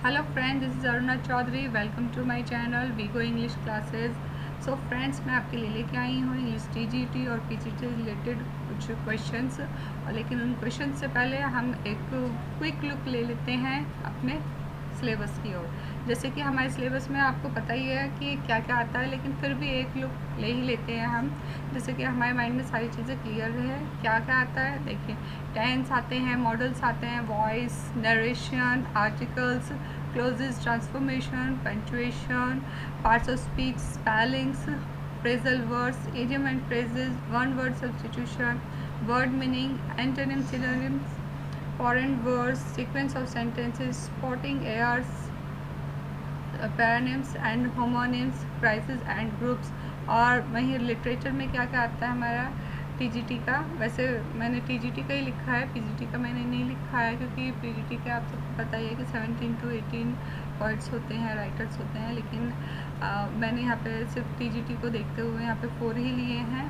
Hello friend, this is Aruna Chaudhary. Welcome to my channel वीगो English classes. So friends, मैं आपके लिए लेके आई हूँ इंग्लिश टीजीटी और पीजीटी रिलेटेड कुछ क्वेश्चंस। लेकिन उन क्वेश्चंस से पहले हम एक क्विक लुक ले लेते हैं अपने सिलेबस की ओर। जैसे कि हमारे सिलेबस में आपको पता ही है कि क्या क्या आता है, लेकिन फिर भी एक लुक ले ही लेते हैं हम, जैसे कि हमारे माइंड में सारी चीज़ें क्लियर है क्या क्या आता है। देखिए, टेंस आते हैं, मॉडल्स आते हैं, voice, narration, articles, clauses, transformation, punctuation, parts of speech, spellings, phrasal words, idiom and phrases, one word substitution, word meaning, antonym, synonyms, foreign words, sequence of sentences, spotting errors, paronyms and homonyms, prices and groups. और वहीं literature में क्या क्या आता है हमारा TGT का। वैसे मैंने टीजीटी का ही लिखा है, पीजीटी का मैंने नहीं लिखा है, क्योंकि पीजीटी का आप सबको पता ही है कि 17 to 18 वर्ड्स होते हैं, राइटर्स होते हैं। लेकिन मैंने यहाँ पे सिर्फ टीजीटी को देखते हुए यहाँ पे 4 ही लिए हैं।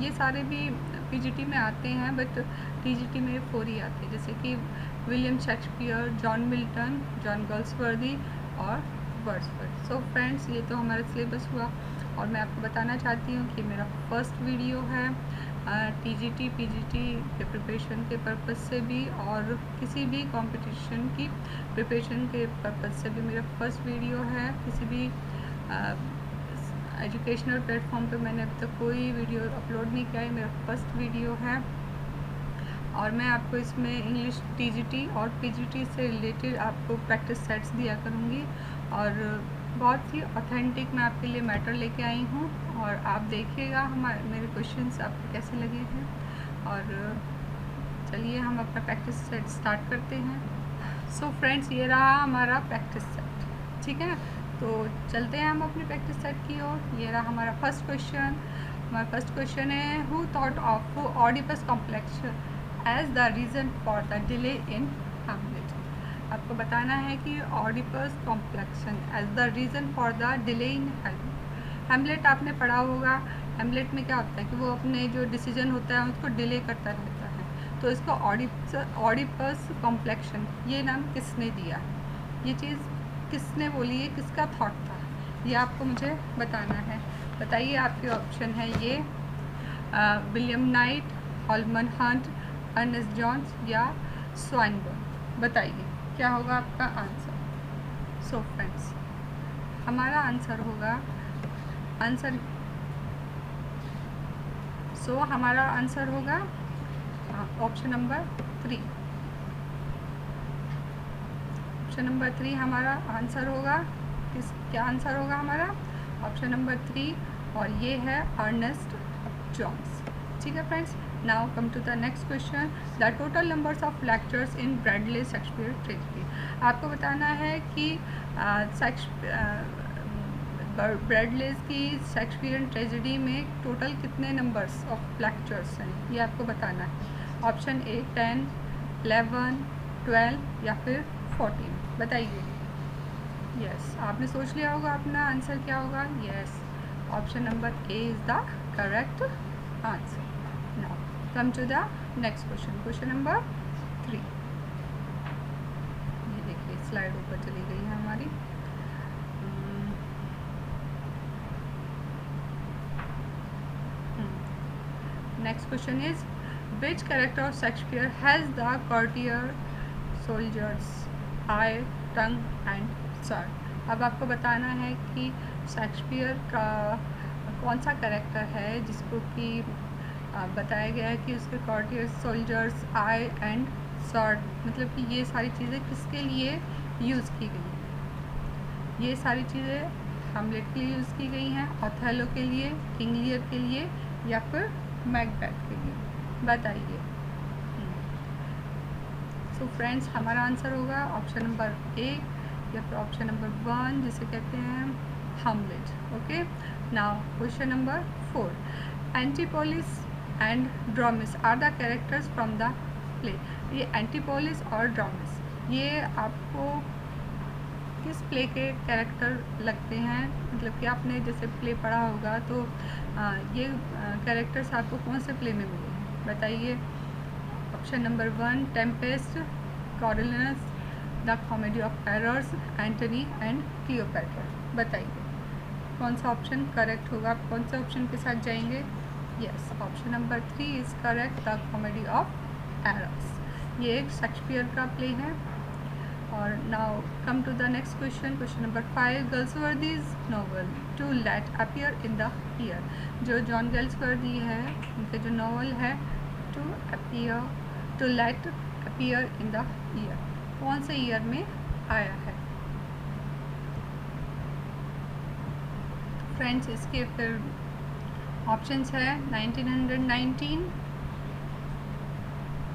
ये सारे भी पीजीटी में आते हैं, बट टीजीटी में 4 ही आते हैं, जैसे कि William Shakespeare, John Milton, John Galsworthy और वर्ड्सवर्थ। सो फ्रेंड्स, ये तो हमारा सिलेबस हुआ, और मैं आपको बताना चाहती हूँ कि मेरा फर्स्ट वीडियो है टीजीटी पीजीटी के प्रिपरेशन के पर्पज़ से भी, और किसी भी कंपटीशन की प्रिपरेशन के पर्पज़ से भी मेरा फर्स्ट वीडियो है। किसी भी एजुकेशनल प्लेटफॉर्म पे मैंने अब तक कोई वीडियो अपलोड नहीं किया है, मेरा फर्स्ट वीडियो है। और मैं आपको इसमें इंग्लिश टीजीटी और पीजीटी से रिलेटेड आपको प्रैक्टिस सेट्स दिया करूँगी, और बहुत ही ऑथेंटिक मैं आपके लिए मैटर लेके आई हूँ। और आप देखिएगा मेरे क्वेश्चंस आपको कैसे लगे हैं। और चलिए हम अपना प्रैक्टिस सेट स्टार्ट करते हैं। सो फ्रेंड्स, ये रहा हमारा प्रैक्टिस सेट, ठीक है। तो चलते हैं हम अपने प्रैक्टिस सेट की ओर। ये रहा हमारा फर्स्ट क्वेश्चन। हमारा फर्स्ट क्वेश्चन है, who thought of Oedipus complexion as the reason for the delay in Hamlet. आपको बताना है कि Oedipus complexion as the reason for the delay in Hamlet आपने पढ़ा होगा। हैमलेट में क्या होता है कि वो अपने जो डिसीजन होता है उसको डिले करता रहता है। तो इसको ऑडिपस कॉम्प्लेक्शन ये नाम किसने दिया, ये चीज़ किसने बोली है, किसका थॉट था, ये आपको मुझे बताना है। बताइए, आपके ऑप्शन है ये William Knight, Holman Hunt, Ernest Jones या स्वाइनबर्न। बताइए क्या होगा आपका आंसर। सो फ्रेंड्स, हमारा आंसर होगा हमारा आंसर होगा ऑप्शन नंबर 3। ऑप्शन नंबर 3 हमारा आंसर होगा। क्या आंसर होगा हमारा? ऑप्शन नंबर 3, और ये है अर्नेस्ट जॉन्स। ठीक है friends, now come to the next question. The total numbers of lectures in Bradley Shakespeare tragedy. आपको बताना है कि ब्रैडले की शेक्सपियर ट्रेजेडी में टोटल कितने नंबर्स ऑफ लेक्चर्स हैं, ये आपको बताना है। ऑप्शन ए 10, 11, 12 या फिर 14। बताइए। यस, आपने सोच लिया होगा अपना आंसर क्या होगा। Yes, option number A is the correct answer. Now come to the next question, question number 3। ये देखिए, स्लाइड ऊपर चली गई है हमारी। Next question is, which character of Shakespeare has the courtier soldiers eye, tongue and sword। अब आपको बताना है कि शेक्सपियर का कौन सा कैरेक्टर है जिसको कि बताया गया है कि उसके courtier soldiers, I and sword, मतलब कि ये सारी चीज़ें किसके लिए यूज़ की गई हैं। ये सारी चीज़ें हैमलेट के लिए यूज़ की गई हैं, ओथेलो के लिए, किंग लियर के लिए या फिर मैकबेथ के लिए। बताइए। सो फ्रेंड्स, हमारा आंसर होगा ऑप्शन नंबर ए या फिर ऑप्शन नंबर 1, जिसे कहते हैं Hamlet. Okay, now question number 4। Antipholus and Dromios are the characters from the play. ये एंटीपोलिस और ड्रामिस ये आपको किस प्ले के कैरेक्टर लगते हैं, मतलब कि आपने जैसे प्ले पढ़ा होगा तो ये कैरेक्टर्स आपको कौन से प्ले में मिले हैं। बताइए। Option number 1 Tempest, Coriolanus, the comedy of errors, Antony and Cleopatra. बताइए कौन सा ऑप्शन करेक्ट होगा, आप कौन से ऑप्शन के साथ जाएंगे? Yes, option number 3 is correct, the comedy of errors. ये एक शेक्सपियर का प्ले है। और now come to the next question, question number 5, Galsworthy's novel to let appear in the year. जो जॉन गर्ल्सवर्दी है उनके जो नॉवल है to let appear in the year, कौन से ईयर में आया है? फ्रेंड्स इसके फिर ऑप्शंस है 1919,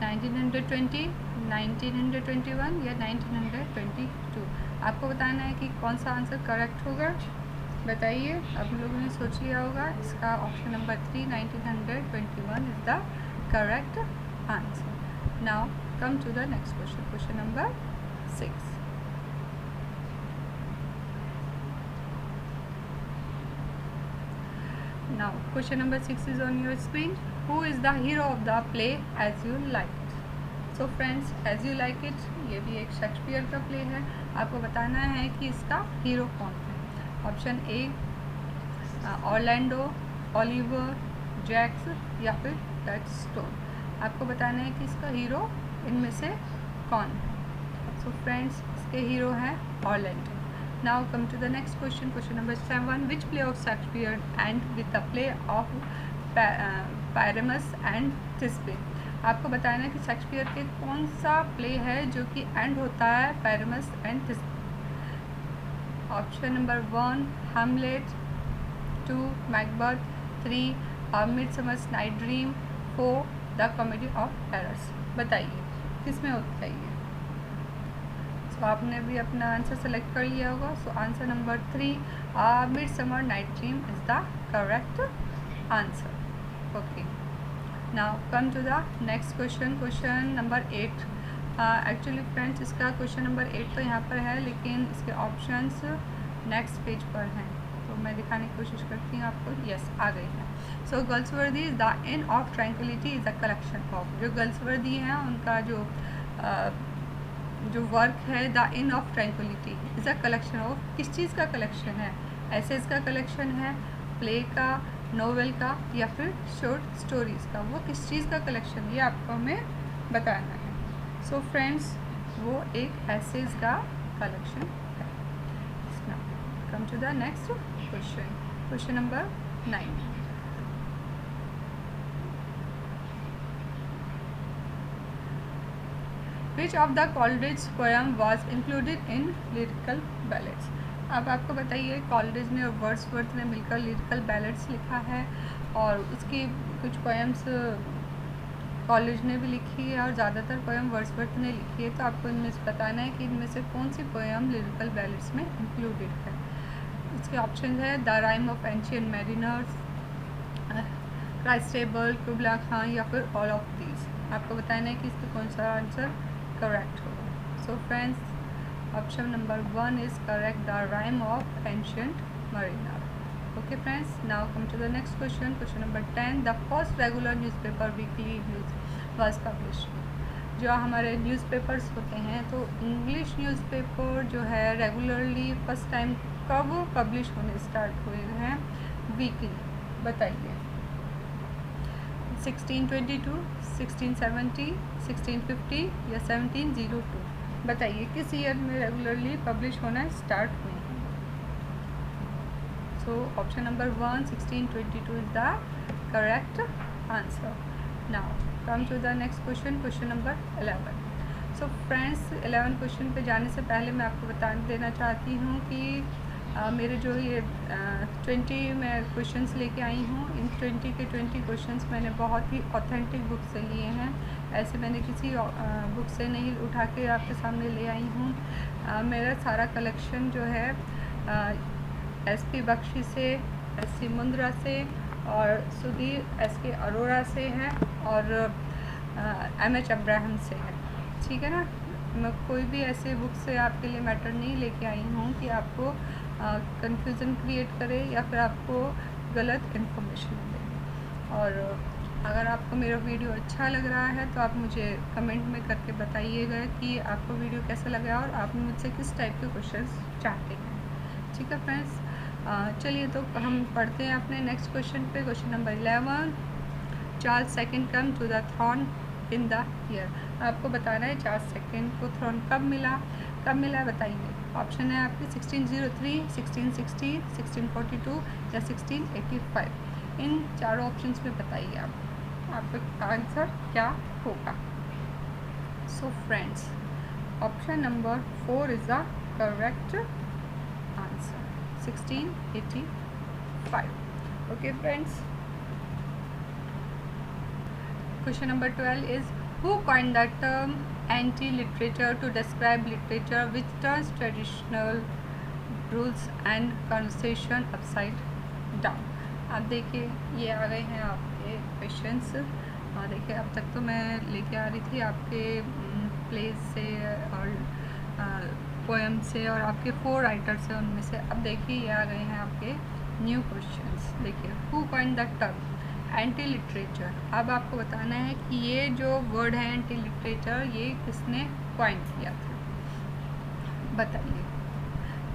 1920, 1921 या 1922। आपको बताना है कि कौन सा आंसर करेक्ट होगा। बताइए, अब लोगों ने सोच लिया होगा। इसका option number 3 1921 is the correct answer. Now come to the next question, question number 6। Now question number 6 is on your screen. Who is the hero of the play As You Like It? So friends, As You Like It ये भी एक Shakespeare का play है। आपको बताना है कि इसका हीरो कौन है। Option A Orlando, Oliver, Jaques या फिर टचस्टोन। आपको बताना है कि इसका हीरो इनमें से कौन है। सो फ्रेंड्स इसके हीरो हैं Orlando. Now come to the next question, question number 7. Which play of Shakespeare end with the play of Pyramus and Thisbe? आपको बताना है कि शेक्सपियर के कौन सा प्ले है जो कि एंड होता है Pyramus and Thisbe. Option number 1 Hamlet, 2 Macbeth, 3 midsummer's night dream, 4 the comedy of errors. बताइए किस में होता है ये। तो आपने भी अपना आंसर सेलेक्ट कर लिया होगा। So answer number 3 midsummer night dream is the correct answer. Okay, now come to the next question, question number 8। Actually friends इसका क्वेश्चन नंबर 8 तो यहाँ पर है, लेकिन इसके ऑप्शंस नेक्स्ट पेज पर हैं, तो मैं दिखाने की कोशिश करती हूँ आपको। यस, आ गई है। So Galsworthy the inn of tranquillity is a collection of. जो गर्ल्सवर्दी हैं उनका जो वर्क है the inn of tranquillity is a collection of, किस चीज़ का कलेक्शन है? एसेस का कलेक्शन है, प्ले का, नोवेल का या फिर शॉर्ट स्टोरीज़ का? वो किस चीज़ का कलेक्शन है ये आपको हमें बताना है। सो फ्रेंड्स वो एक एसेस का कलेक्शन है। Come to the next question, question number 9। Which of the Coleridge poem was included in lyrical ballads? अब आपको बताइए, कॉलरिज ने और वर्ड्सवर्थ ने मिलकर लिरिकल बैलेड्स लिखा है और उसकी कुछ पोएम्स कॉलरिज ने भी लिखी है और ज़्यादातर पोएम वर्ड्सवर्थ ने लिखी है। तो आपको इनमें से बताना है कि इनमें से कौन सी पोएम लिरिकल बैलेड्स में इंक्लूडेड है। इसके ऑप्शन है the rime of ancient mariners, Christabel, Kubla Khan या फिर ऑल ऑफ दीज। आपको बताना है कि इसका कौन सा आंसर करेक्ट होगा। So friends option number 1 is correct, the rime of ancient mariner. Okay friends, now come to the next question, question number 10। The first regular newspaper weekly news was published. जो हमारे newspapers होते हैं, तो English newspaper जो है regularly first time कब publish होने start हुए हैं? वीकली। बताइए 1622, 1670, 1650 या 1702। बताइए किस ईयर में रेगुलरली पब्लिश होना स्टार्ट हुए हैं। So option number 1 1622 is the correct answer. Now come to the next question, question number 11। So friends 11 question पे जाने से पहले मैं आपको बता देना चाहती हूँ कि मेरे जो ये 20 मैं क्वेश्चंस लेके आई हूँ, इन 20 के 20 क्वेश्चंस मैंने बहुत ही ऑथेंटिक बुक से लिए हैं। ऐसे मैंने किसी बुक से नहीं उठा के आपके सामने ले आई हूँ। मेरा सारा कलेक्शन जो है SP बख्शी से, SC मुंद्रा से और सुधीर SK अरोड़ा से है और MH अब्राहम से है। ठीक है ना। मैं कोई भी ऐसे बुक से आपके लिए मैटर नहीं लेके आई हूँ कि आपको कंफ्यूजन क्रिएट करे या फिर आपको गलत इन्फॉर्मेशन दे। और अगर आपको मेरा वीडियो अच्छा लग रहा है तो आप मुझे कमेंट में करके बताइएगा कि आपको वीडियो कैसा लगा और आप मुझसे किस टाइप के क्वेश्चंस चाहते हैं। ठीक है फ्रेंड्स, चलिए तो हम पढ़ते हैं अपने नेक्स्ट क्वेश्चन पे। Question number 11, Charles second come to the throne in the year. आपको बताना है चार्ल्स सेकंड को थ्रोन कब मिला है बताइए। ऑप्शन है आपके 1603, 1660, 1642 या 1685। इन चारों ऑप्शंस में बताइए आपका आंसर क्या होगा। So friends, option number 4 is the correct answer, 1685। Okay friends, question number 12 is, who coined the term anti-literature to describe literature which turns traditional rules and conversation upside down। आप देखिए ये आ गए हैं आपके क्वेश्चंस। देखिए अब तक तो मैं लेके आ रही थी आपके प्लेज से और पोएम से और आपके 4 राइटर्स हैं उनमें से। अब देखिए ये आ गए हैं आपके न्यू क्वेश्चंस। देखिए, who coined the term anti literature. अब आपको बताना है कि ये जो वर्ड है एंटी लिटरेचर ये किसने कॉइन किया था, बताइए।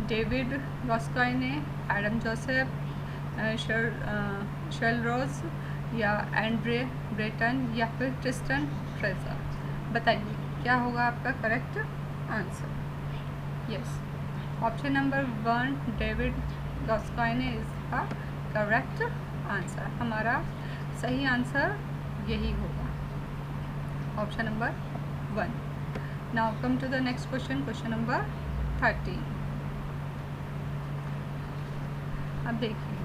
डेविड रॉस्कॉय ने, एडम जोसेफ, शेलरोज या एंड्रे ब्रेटन या फिर ट्रिस्टन फ्रेजर। बताइए क्या होगा आपका correct answer. Yes, option number 1 David Roscoe ने इसका करेक्ट आंसर। हमारा सही आंसर यही होगा, option number 1। Now come to the next question, question number 13। अब देखिए,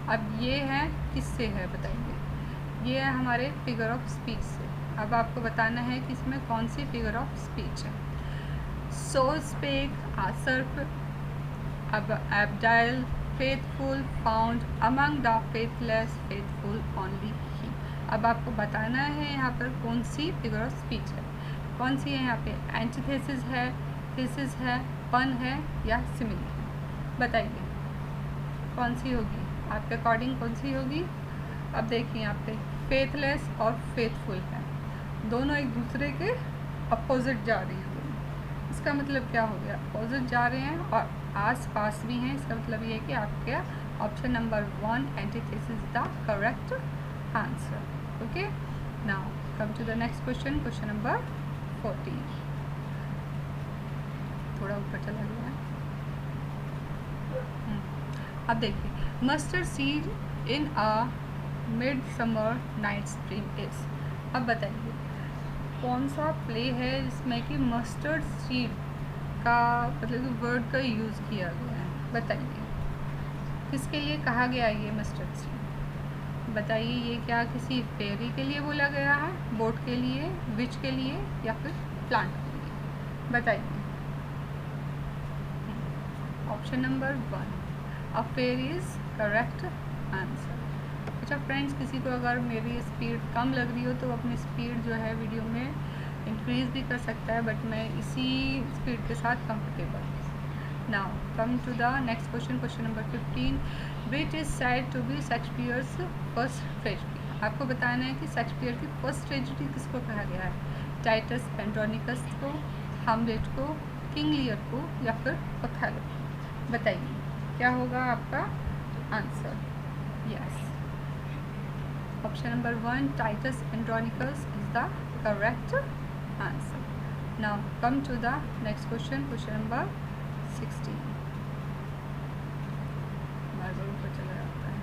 अब ये है किससे है बताइए। ये है हमारे फिगर ऑफ स्पीच से। अब आपको बताना है कि इसमें कौन सी फिगर ऑफ स्पीच है। सो स्पेक आ सर्फ, अब Abdiel, faithful, found among the faithless, faithful only he. अब आपको बताना है यहाँ पर कौन सी फिगर ऑफ स्पीच है, कौन सी है यहाँ पे। एंटीथेसिस है, थीसिस है, पन है या सिमिली है। बताइए कौन सी होगी आपके अकॉर्डिंग, कौन सी होगी। अब देखिए यहाँ पे फेथलेस और फेथफुल है, दोनों एक दूसरे के अपोजिट जा रही है। इसका मतलब क्या हो गया, अपोजिट जा रहे हैं और आस पास भी हैं। इसका मतलब ये है कि आपके option number 1 antithesis the correct answer. Okay, now come to the next question, question number 14। थोड़ा ऊपर चला गया है। अब देखिए, mustard seed in a midsummer night spring is. अब बताइए कौन सा प्ले है जिसमें कि मस्टर्ड सीड का मतलब वर्ड का यूज़ किया गया है। बताइए किसके लिए कहा गया ये मस्टर्ड सीड। बताइए ये क्या किसी फेरी के लिए बोला गया है, बोट के लिए, विच के लिए या फिर प्लांट के लिए। बताइए option number 1 a fairy is correct answer. अच्छा फ्रेंड्स, किसी को अगर मेरी स्पीड कम लग रही हो तो अपनी स्पीड जो है वीडियो में इंक्रीज़ भी कर सकता है, बट मैं इसी स्पीड के साथ कंफर्टेबल हूँ। Now come to the next question, question number 15। Which is said to be Shakespeare's first tragedy. आपको बताना है कि शेक्सपियर की फर्स्ट ट्रेजेडी किसको कहा गया है। टाइटस एंड्रोनिकस को, हैमलेट को, किंग लियर को या फिर ओथेलो। बताइए क्या होगा आपका answer. Yes, option number 1 Titus Andronicus is the correct answer. Now come to the next question, question number 16। बार बार ऊपर चला जाता है।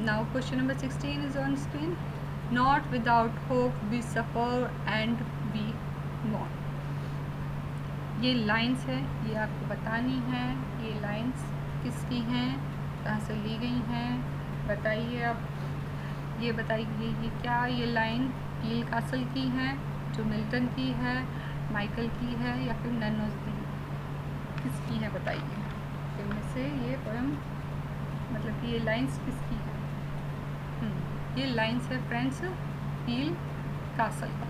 Now question number 16 is on screen। Not without hope we suffer and we mourn। ये lines है, ये आपको बतानी है। ये लाइंस किसकी हैं, कहाँ से ली गई हैं, बताइए। आप ये बताइए ये क्या, ये लाइन पील कासल की है, जो मिल्टन की है, माइकल की है या फिर नन्नोज़ किसकी है। बताइए इनमें से ये पोएम मतलब कि ये लाइंस किसकी है। ये लाइंस है फ्रेंड्स पील कासल की।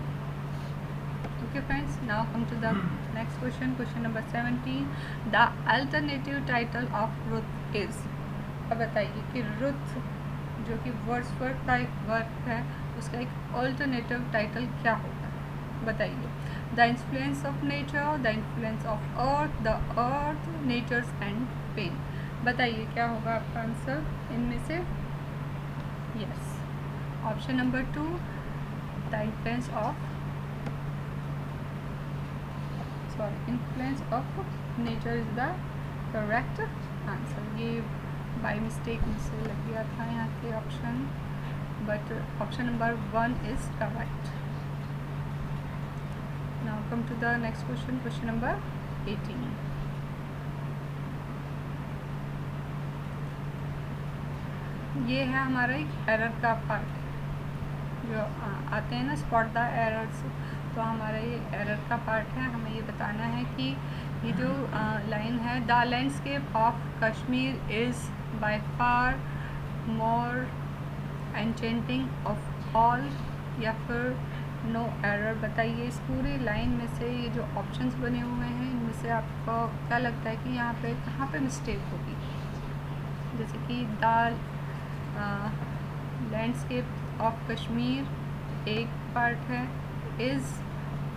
Okay, okay friends, now come to the next question, question number 17। The alternative title of Ruth is. अब बताइए कि रुथ जो कि वर्ड्सवर्थ का एक वर्क है, उसका एक अल्टरनेटिव टाइटल क्या होगा? बताइए। The influence of nature, the influence of earth, the earth, natures and pain. बताइए क्या होगा आपका आंसर इनमें से? Yes, option number 2, the influence of nature is the correct answer. ये बाय मिस्टेक मुझसे लग गया था यहाँ के option, but option number 1 is correct. Now come to the next question, question number 18। ये है हमारा एक एरर का पार्ट जो आते हैं ना, स्पॉट द एरर्स। तो हमारा ये एरर का पार्ट है। हमें ये बताना है कि ये जो लाइन है, the landscape of Kashmir is by far more enchanting of all, या फिर नो एरर। बताइए इस पूरी लाइन में से ये जो ऑप्शंस बने हुए हैं, इनमें से आपको क्या लगता है कि यहाँ पे कहाँ पे मिस्टेक होगी? जैसे कि द लैंडस्केप ऑफ कश्मीर एक पार्ट है, इज़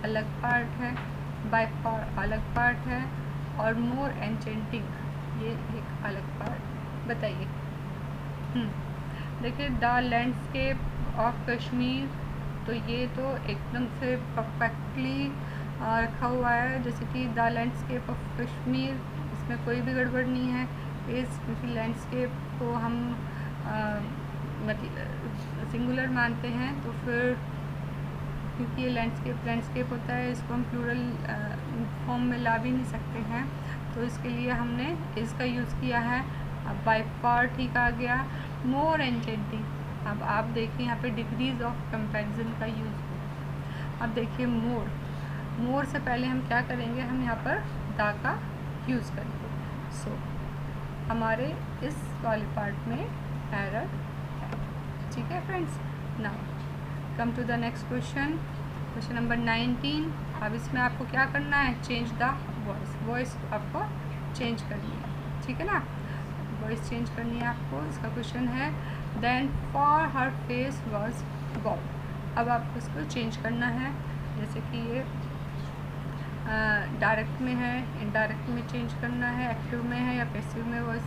अलग पार्ट है, बाय फार अलग पार्ट है, और मोर एन्चेंटिंग ये एक अलग पार्ट। बताइए। देखिए, द लैंडस्केप ऑफ कश्मीर, तो ये तो एकदम से परफेक्टली रखा हुआ है, जैसे कि द लैंडस्केप ऑफ कश्मीर, इसमें कोई भी गड़बड़ नहीं है। क्योंकि लैंडस्केप को हम मतलब सिंगुलर मानते हैं, तो फिर क्योंकि ये लैंडस्केप होता है, इसको हम प्लूरल फॉर्म में ला भी नहीं सकते हैं, तो इसके लिए हमने इसका यूज़ किया है। अब बाय फार ठीक आ गया। मोर एन्चेंटिंग, अब आप देखिए यहाँ पे डिग्रीज ऑफ कंपैरिजन का यूज़ हो। अब देखिए मोर से पहले हम क्या करेंगे, हम यहाँ पर दा का यूज़ करेंगे। सो हमारे इस वाले पार्ट में एरर है। ठीक है friends. Now come to the next question, question number 19। अब इसमें आपको क्या करना है? चेंज द वॉइस आपको चेंज करनी है। ठीक है ना, वॉइस चेंज करनी है आपको। इसका क्वेश्चन है, then for her face was bold. अब आपको इसको चेंज करना है, जैसे कि ये डायरेक्ट में है, इनडायरेक्ट में चेंज करना है, एक्टिव में है या पैसिव में वॉइस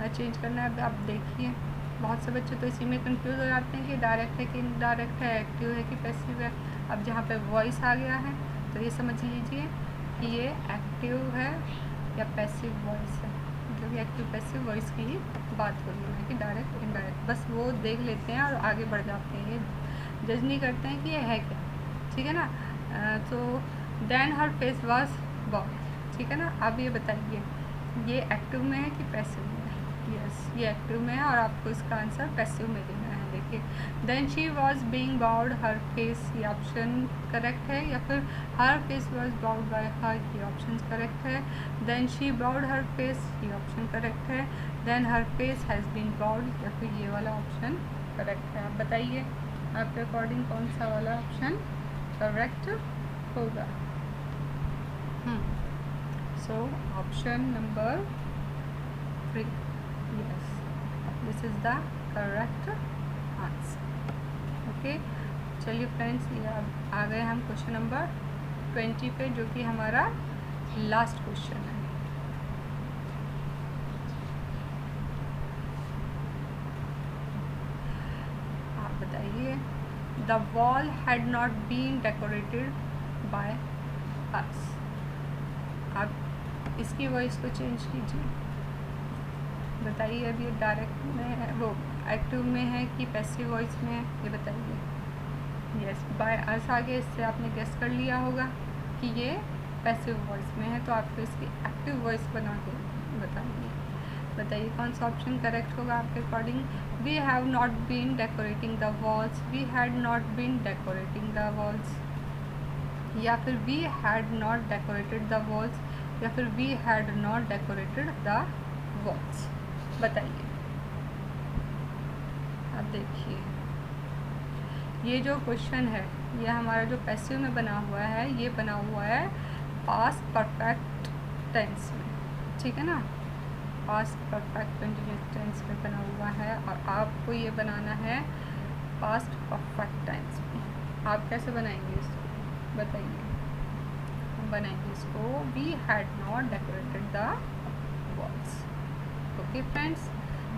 चेंज करना है। अब आप देखिए, बहुत से बच्चे तो इसी में कंफ्यूज हो जाते हैं कि डायरेक्ट है कि इनडायरेक्ट है, एक्टिव है कि पैसिव है। अब जहाँ पे वॉइस आ गया है, तो ये समझ लीजिए कि ये एक्टिव है या पैसिव वॉइस है। मतलब एक्टिव पैसिव वॉइस की ही बात हो रही है कि डायरेक्ट इनडायरेक्ट, बस वो देख लेते हैं और आगे बढ़ जाते हैं, ये जज नहीं करते हैं कि ये है क्या। ठीक है ना। तो then her face was bold. ठीक है ना। अब ये बताइए, ये एक्टिव में है कि पैसिव में है? यस, ये एक्टिव में है और आपको इसका आंसर पैसिव में देना है। देखिए, then she was being bowed her face, ये ऑप्शन करेक्ट है, या फिर her face was bowed by her, ये ऑप्शन करेक्ट है। Then she bowed her face, ये ऑप्शन करेक्ट है। Then her face has been bowed, या फिर ये वाला ऑप्शन करेक्ट है। आप बताइए आपके अकॉर्डिंग कौन सा वाला ऑप्शन करेक्ट होगा? So option number 3, yes, this is the correct answer. Okay, चलिए फ्रेंड्स, ये अब आ गए हम क्वेश्चन नंबर 20 पे, जो कि हमारा लास्ट क्वेश्चन है। आप बताइए, the wall had not been decorated by us। आप इसकी वॉइस को चेंज कीजिए। बताइए, अब ये डायरेक्ट में है, वो एक्टिव में है कि पैसिव वॉइस में है, ये बताइए। यस, बाय अस आगे, इससे आपने गेस कर लिया होगा कि ये पैसिव वॉइस में है, तो आपको इसकी एक्टिव वॉइस बना के बताइए। बताइए कौन सा ऑप्शन करेक्ट होगा आपके according? We have not been decorating the walls, we had not been decorating the walls, या फिर we had not decorated the walls, या फिर we had not decorated the walls. बताइए। अब देखिए, ये जो क्वेश्चन है ये हमारा जो पैसिव में बना हुआ है, ये बना हुआ है पास्ट परफेक्ट टेंस में, ठीक है ना। पास्ट परफेक्ट कंटिन्यूअस टेंस में बना हुआ है और आपको ये बनाना है पास्ट परफेक्ट टेंस में। आप कैसे बनाएंगे इसको बताइए। हम बनाएंगे इसको we had not decorated the walls. Okay friends,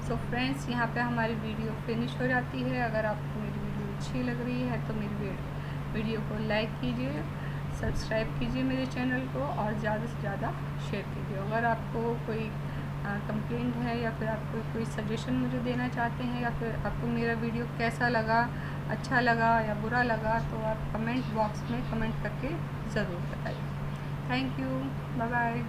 so friends यहाँ पे हमारी वीडियो फिनिश हो जाती है। अगर आपको मेरी वीडियो अच्छी लग रही है तो मेरी वीडियो को लाइक कीजिए, सब्सक्राइब कीजिए मेरे चैनल को और ज़्यादा से ज़्यादा शेयर कीजिए। अगर आपको कोई कंप्लेंट है या फिर आपको कोई सजेशन मुझे देना चाहते हैं या फिर आपको मेरा वीडियो कैसा लगा, अच्छा लगा या बुरा लगा, तो आप कमेंट बॉक्स में कमेंट करके ज़रूर बताइए। Thank you, bye bye.